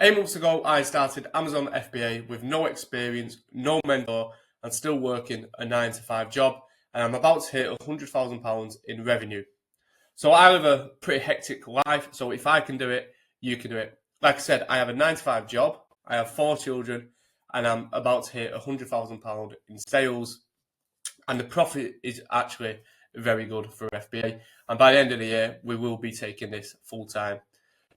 8 months ago, I started Amazon FBA with no experience, no mentor, and still working a 9 to 5 job. And I'm about to hit £100,000 in revenue. So I live a pretty hectic life. So if I can do it, you can do it. Like I said, I have a 9 to 5 job. I have 4 children, and I'm about to hit £100,000 in sales. And the profit is actually very good for FBA. And by the end of the year, we will be taking this full time.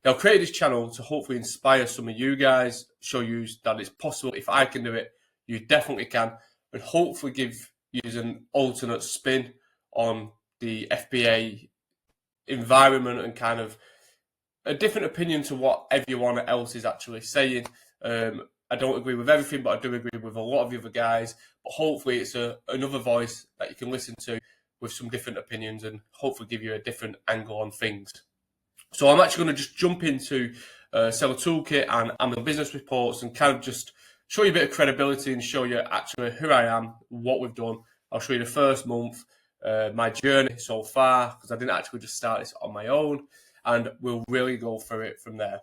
Now, create this channel to hopefully inspire some of you guys, show you that it's possible. If I can do it, you definitely can, and hopefully give you an alternate spin on the FBA environment and kind of a different opinion to what everyone else is actually saying. I don't agree with everything, but I do agree with a lot of the other guys. But hopefully it's another voice that you can listen to with some different opinions and hopefully give you a different angle on things. So I'm actually going to just jump into Seller Toolkit and Amazon Business Reports and kind of just show you a bit of credibility and show you actually who I am, what we've done. I'll show you the first month, my journey so far, because I didn't actually just start this on my own, and we'll really go through it from there.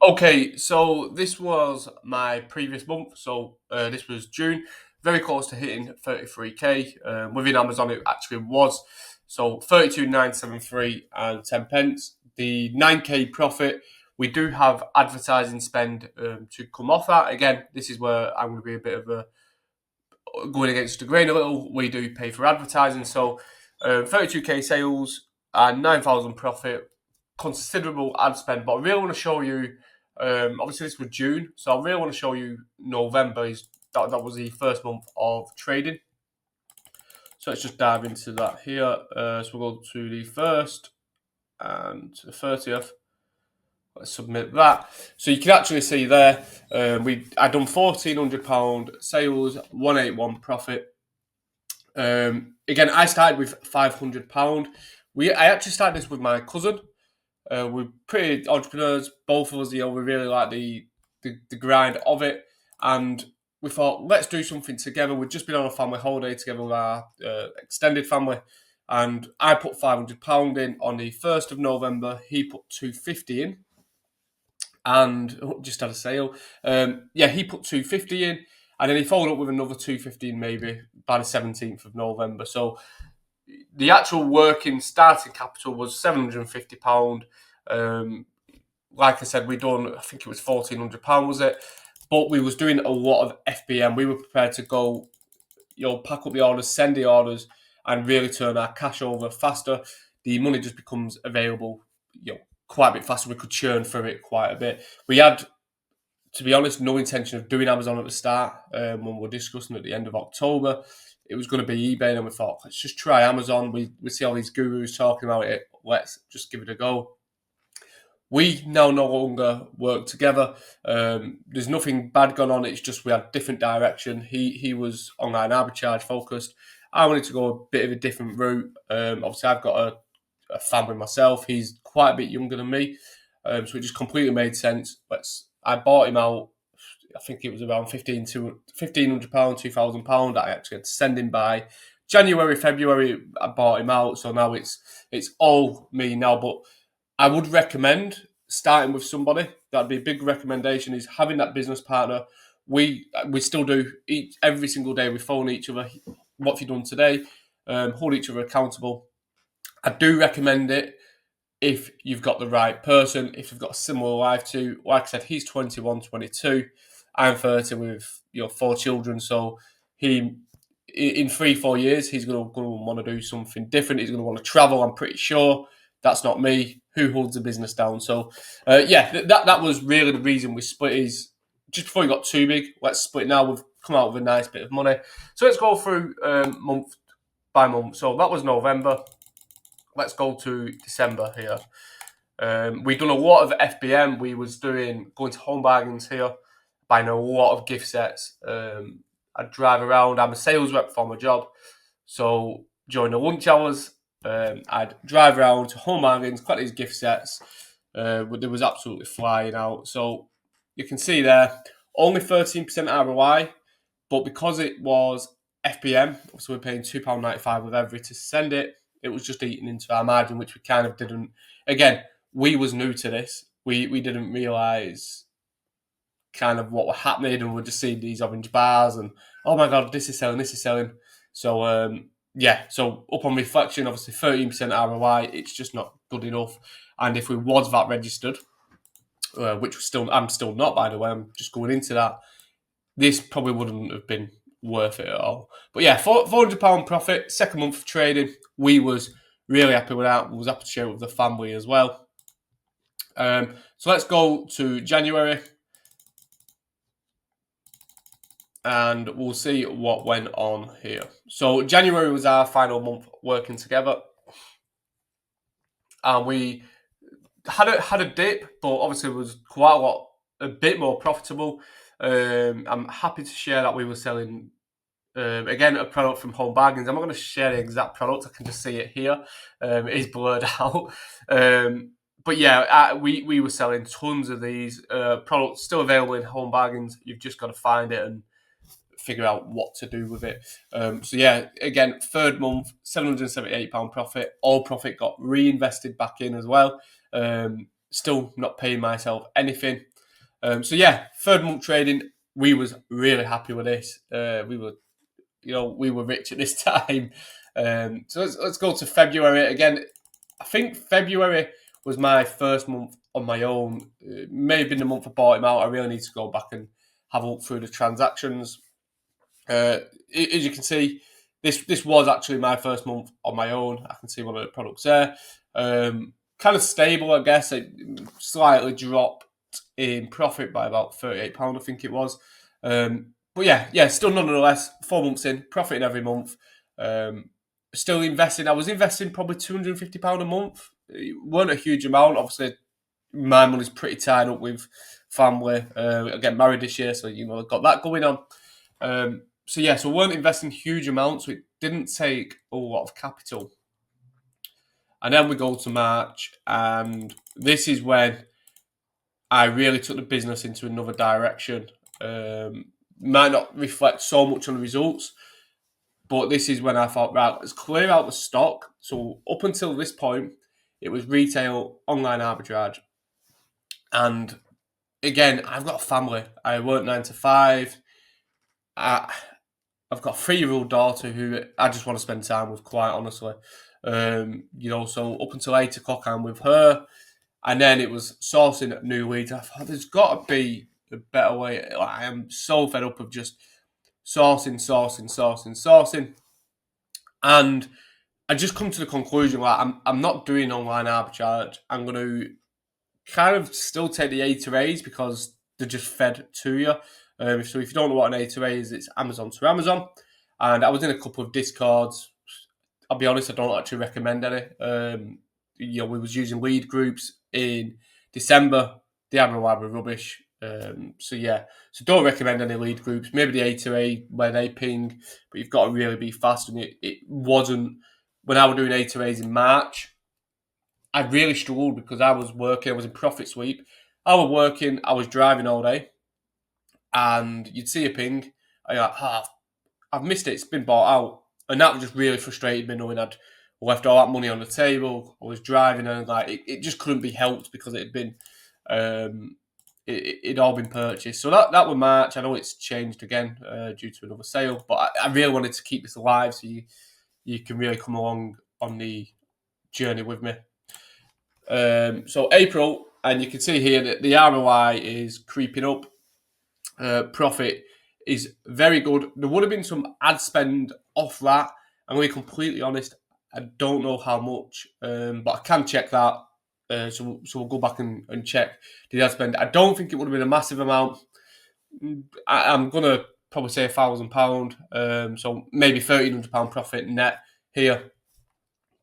Okay, so this was my previous month. So this was June, very close to hitting 33k. Within Amazon, it actually was. So 32,973 and 10 pence. The 9k profit, we do have advertising spend to come off that. Again, this is where I'm going to be a bit of a going against the grain a little. We do pay for advertising. So 32k sales and 9,000 profit, considerable ad spend. But I really want to show you, obviously this was June, so I really want to show you November. That was the first month of trading. So let's just dive into that here. So we'll go to the 1st and the 30th. Let's submit that. So you can actually see there, I done £1,400 sales, 181 profit. Again, I started with £500. I actually started this with my cousin. We're pretty entrepreneurs, both of us. We really like the grind of it, and we thought, let's do something together. We'd just been on a family holiday together with our extended family, and I put £500 in on the 1st of November. He put £250 in, and just had a sale. He put £250 in, and then he followed up with another £250 maybe by the 17th of November. So the actual working starting capital was £750. Like I said, we done, I think it was £1,400, was it? But we was doing a lot of FBM. We were prepared to go, pack up the orders, send the orders, and really turn our cash over faster. The money just becomes available, quite a bit faster. We could churn through it quite a bit. We had, to be honest, no intention of doing Amazon at the start. When we were discussing at the end of October, it was going to be eBay, and we thought, let's just try Amazon. We see all these gurus talking about it. Let's just give it a go. We now no longer work together. There's nothing bad going on. It's just we had different direction. He was online arbitrage focused. I wanted to go a bit of a different route. Obviously, I've got a family myself. He's quite a bit younger than me, so it just completely made sense. I bought him out. I think it was around £1,500, £2,000 that I actually had to send him by. January, February, I bought him out. So now it's all me now. But I would recommend starting with somebody. That'd be a big recommendation, is having that business partner. We still do every single day. We phone each other. What have you done today? Hold each other accountable. I do recommend it if you've got the right person, if you've got a similar life to. Like I said, he's 21, 22. I'm 30 with 4 children. So he, in 3-4 years, he's going to want to do something different. He's going to want to travel, I'm pretty sure. That's not me. Who holds the business down? So, that was really the reason we split. Is just before it got too big, let's split now. We've come out with a nice bit of money. So let's go through month by month. So that was November. Let's go to December here. We've done a lot of FBM. We was going to Home Bargains here, buying a lot of gift sets. I drive around. I'm a sales rep for my job. So during the lunch hours, I'd drive around to Home Bargains, collect these gift sets. But there was absolutely flying out. So you can see there, only 13% ROI, but because it was FBM, so we're paying £2.95 with every to send it, it was just eating into our margin, which we kind of didn't. Again, we was new to this. We didn't realise kind of what were happening, and we're just seeing these orange bars, and oh my god, this is selling, this is selling. So yeah, so up on reflection, obviously 13% ROI, it's just not good enough. And if we was VAT registered, which I'm still not, by the way, I'm just going into that, this probably wouldn't have been worth it at all. But yeah, £400 profit, second month of trading. We was really happy with that. We was happy to share it with the family as well. So let's go to January, and we'll see what went on here. So January was our final month working together, and we had a dip, but obviously it was a bit more profitable. I'm happy to share that we were selling again a product from Home Bargains. I'm not going to share the exact product. I can just see it here. It is blurred out. But yeah, we were selling tons of these products, still available in Home Bargains. You've just got to find it and figure out what to do with it. So yeah, again, third month, £778 profit. All profit got reinvested back in as well. Still not paying myself anything. So yeah, third month trading, we was really happy with this. We were rich at this time. So let's go to February again. I think February was my first month on my own. It may have been the month I bought him out. I really need to go back and have a look through the transactions. As you can see, this was actually my first month on my own. I can see one of the products there. Kind of stable, I guess. It slightly dropped in profit by about £38, I think it was. But yeah, still nonetheless, 4 months in, profiting every month. Still investing. I was investing probably £250 a month. It weren't a huge amount. Obviously, my money's pretty tied up with family. I get married this year, so I've got that going on. So yeah, so we weren't investing huge amounts, so it didn't take a lot of capital. And then we go to March, and this is when I really took the business into another direction. Might not reflect so much on the results, but this is when I thought, right, let's clear out the stock. So up until this point, it was retail, online arbitrage. And again, I've got a family. I work 9 to 5. I've got a 3-year-old daughter who I just want to spend time with, quite honestly. So up until 8 o'clock, I'm with her. And then it was sourcing new leads. I thought there's got to be a better way. I am so fed up of just sourcing. And I just come to the conclusion, I'm not doing online arbitrage. I'm going to kind of still take the A to A's because they're just fed to you. So if you don't know what an A to A is, it's Amazon to Amazon. And I was in a couple of Discords. I'll be honest, I don't actually recommend any. We was using lead groups in December. The ROI were rubbish. So don't recommend any lead groups. Maybe the A to A where they ping, but you've got to really be fast. And it wasn't, when I was doing A to A's in March, I really struggled because I was working. I was in profit sweep. I was working. I was driving all day, and you'd see a ping. I've missed it. It's been bought out, and that just really frustrated me knowing I'd left all that money on the table. I was driving, and it just couldn't be helped because it had been, it'd all been purchased. So that was March. I know it's changed again due to another sale, but I really wanted to keep this alive so you can really come along on the journey with me. So April, and you can see here that the ROI is creeping up. Profit is very good. There would have been some ad spend off that. I'm going to be completely honest. I don't know how much, but I can check that. So we'll go back and check the ad spend. I don't think it would have been a massive amount. I'm going to probably say £1,000. So maybe £1,300 profit net here.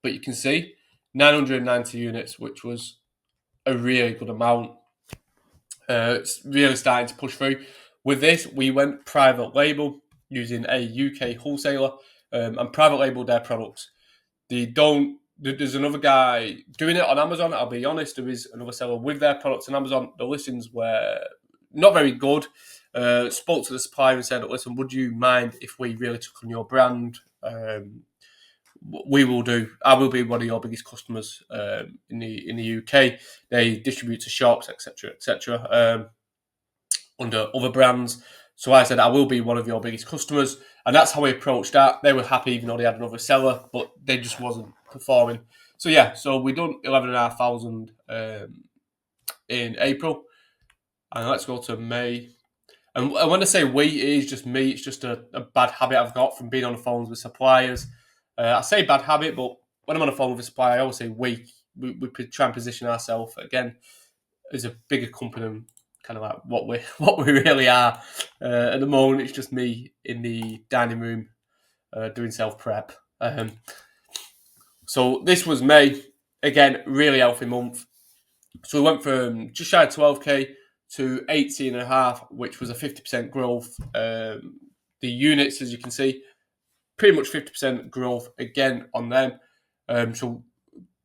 But you can see 990 units, which was a really good amount. It's really starting to push through. With this, we went private label using a UK wholesaler and private labeled their products. There's another guy doing it on Amazon. I'll be honest, there is another seller with their products on Amazon. The listings were not very good. Spoke to the supplier and said, listen, would you mind if we really took on your brand? We will do. I will be one of your biggest customers in the UK. They distribute to shops, etc., etc. under other brands. So I said, I will be one of your biggest customers. And that's how we approached that. They were happy, even though they had another seller, but they just wasn't performing. So yeah, so we done 11,500 in April. And let's go to May. And when I say we, it is just me. It's just a bad habit I've got from being on the phones with suppliers. I say bad habit, but when I'm on the phone with a supplier, I always say we. We try and position ourselves, again, as a bigger company, kind of like what we really are. At the moment, it's just me in the dining room doing self prep. So this was May, again, really healthy month. So we went from just shy of 12k to 18.5, which was a 50% growth. The units, as you can see, pretty much 50% growth again on them. So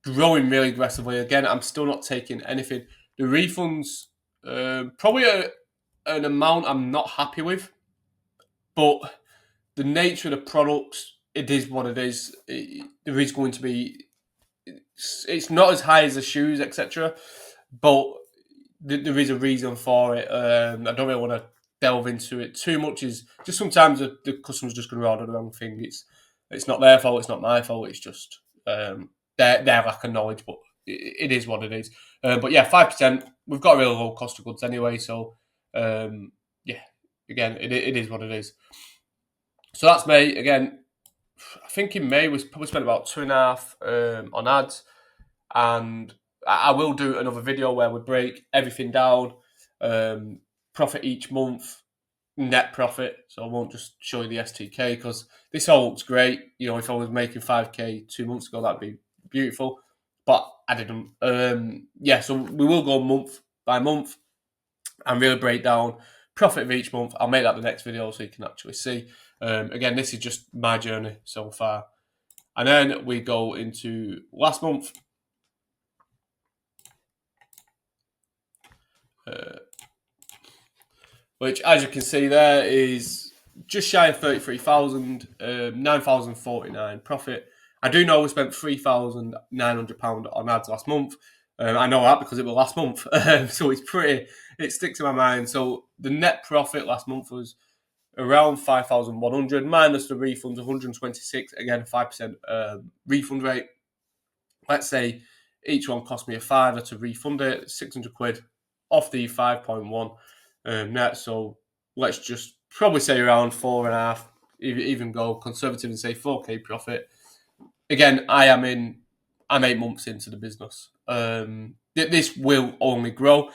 growing really aggressively. Again, I'm still not taking anything. The refunds, probably an amount I'm not happy with, but the nature of the products, it is what it is. There is going to be, it's not as high as the shoes, etc., but there is a reason for it. I don't really want to delve into it too much. Is just sometimes the customer's just going to order the wrong thing. It's not their fault. It's not my fault. It's just their lack of knowledge. But it is what it is. But yeah, 5%. We've got a really low cost of goods anyway. So yeah, again, it is what it is. So that's May. Again, I think in May we probably spent about 2.5 on ads, and I will do another video where we break everything down, profit each month, net profit. So I won't just show you the STK because this all looks great. You know, if I was making 5k 2 months ago, that'd be beautiful. But I didn't. Yeah, so we will go month by month and really break down profit of each month. I'll make that the next video so you can actually see. Again, this is just my journey so far. And then we go into last month. Which, as you can see there, is just shy of 33,000, 9,049 profit. I do know we spent £3,900 on ads last month. I know that because it was last month. So it sticks in my mind. So the net profit last month was around 5,100 minus the refunds, 126. Again, 5% refund rate. Let's say each one cost me a £5 to refund it, 600 quid off the 5.1 net. So let's just probably say around 4.5, even go conservative and say 4k profit. Again, I'm 8 months into the business. This will only grow.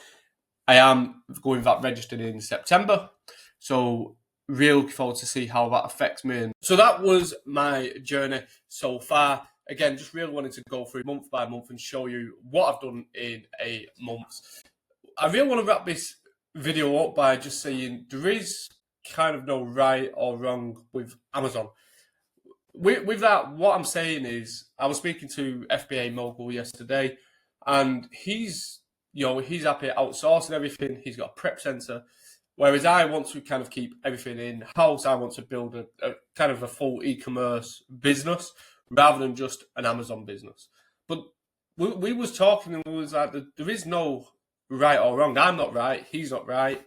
I am going VAT registered in September, so really looking forward to see how that affects me. So that was my journey so far. Again, just really wanted to go through month by month and show you what I've done in 8 months. I really want to wrap this video up by just saying there is kind of no right or wrong with Amazon. With that, what I'm saying is, I was speaking to FBA Mogul yesterday, and he's happy outsourcing everything. He's got a prep center, whereas I want to kind of keep everything in house. I want to build a kind of a full e-commerce business rather than just an Amazon business. But we was talking, and we was like, there is no right or wrong. I'm not right. He's not right.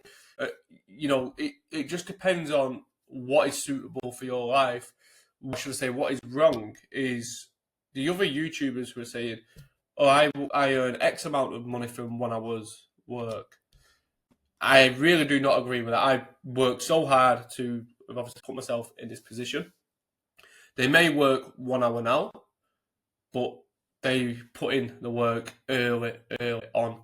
It just depends on what is suitable for your life. What should I say? What is wrong is the other YouTubers who are saying, "Oh, I earn X amount of money from 1 hour's work." I really do not agree with that. I worked so hard to obviously put myself in this position. They may work 1 hour now, but they put in the work early on.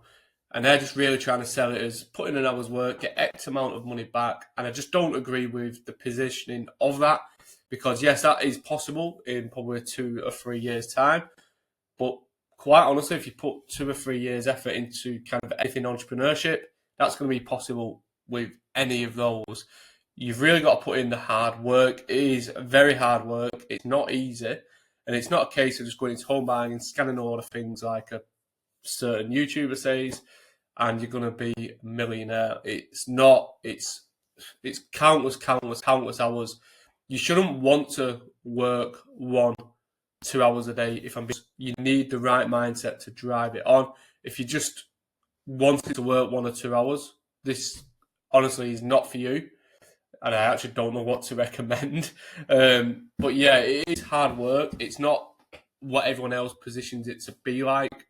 And they're just really trying to sell it as put in an hour's work, get X amount of money back. And I just don't agree with the positioning of that. Because yes, that is possible in probably 2 or 3 years' time. But quite honestly, if you put 2 or 3 years' effort into kind of anything entrepreneurship, that's going to be possible with any of those. You've really got to put in the hard work. It is very hard work. It's not easy. And it's not a case of just going into home buying and scanning all the things like a certain YouTuber says, and you're going to be a millionaire. It's not. It's countless hours. You shouldn't want to work 1-2 hours a day. You need the right mindset to drive it on. If you just wanted to work 1 or 2 hours, this honestly is not for you, and I actually don't know what to recommend. But yeah, it is hard work. It's not what everyone else positions it to be like.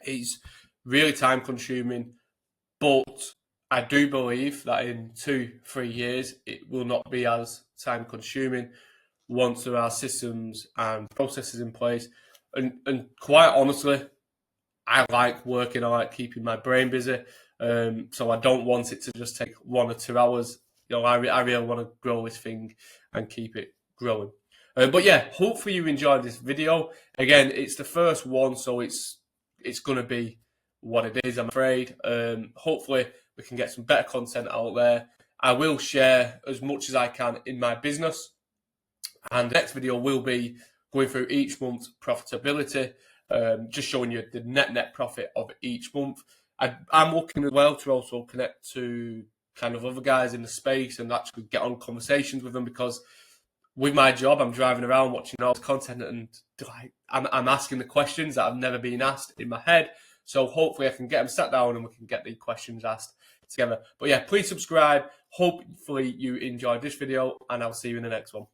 It's really time consuming, but I do believe that in 2-3 years it will not be as time consuming once there are systems and processes in place. And quite honestly, I like working, I like keeping my brain busy. So I don't want it to just take 1 or 2 hours. I really want to grow this thing and keep it growing. But yeah, hopefully you enjoyed this video. Again, it's the first one, so it's going to be what it is, I'm afraid. Hopefully we can get some better content out there. I will share as much as I can in my business. And the next video will be going through each month's profitability, just showing you the net profit of each month. I'm looking as well to also connect to kind of other guys in the space and actually get on conversations with them, because with my job, I'm driving around watching all this content and like I'm asking the questions that have never been asked in my head. So hopefully I can get them sat down and we can get the questions asked together. But yeah, please subscribe. Hopefully you enjoyed this video, and I'll see you in the next one.